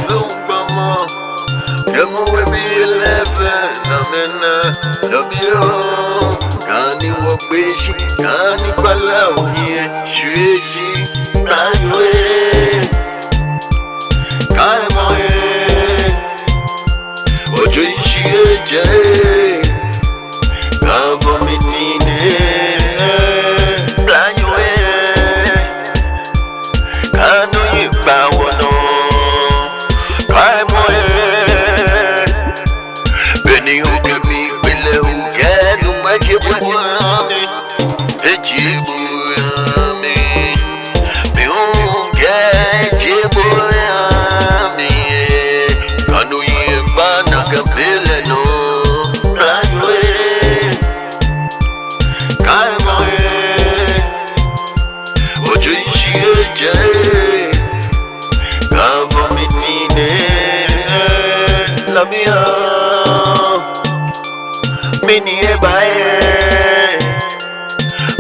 Superman. Yamu we be 11. Namena love you. Kani wakbeshi, kani pala uye. Shweshi, nanywe. Kani moye. Ojo ishi eje. Kavo mitine. Blanywe. Kanu yipa wono. Kani moye. Beni uke mi pele uke. Ejibuami, ejibuami, miunge ejibuami. Kanu yebana kabile no, blanywe, kaimoye, ojo ishi eje, kavo mitine, labia. Mini ebae,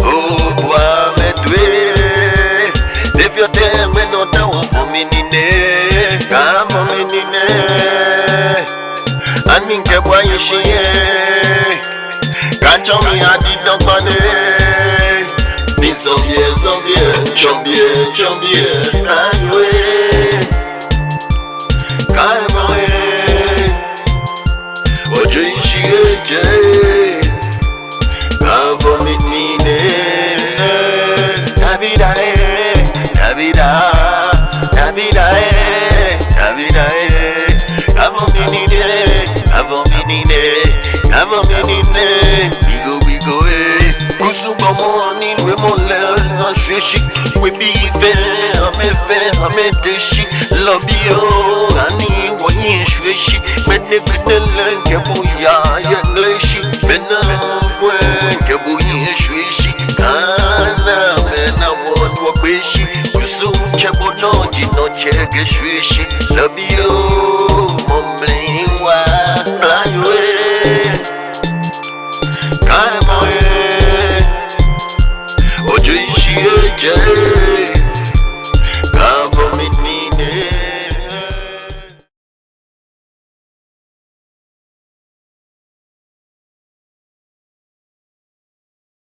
oh bois me dwe. If you tell me no tawa for me nine, come for me nine. I mean ke boy shiye, catch me I did not bane. Ni zombie, chombie, anyway. Come away, ojo ishi eje. Bigo Kusuba morning we mole shweshi we be fair ame deshi love you ani woni shweshi mene lenke buya yengleshi mena kwenke buya shweshi kana mena won wo beshi kusu chebo no jino chege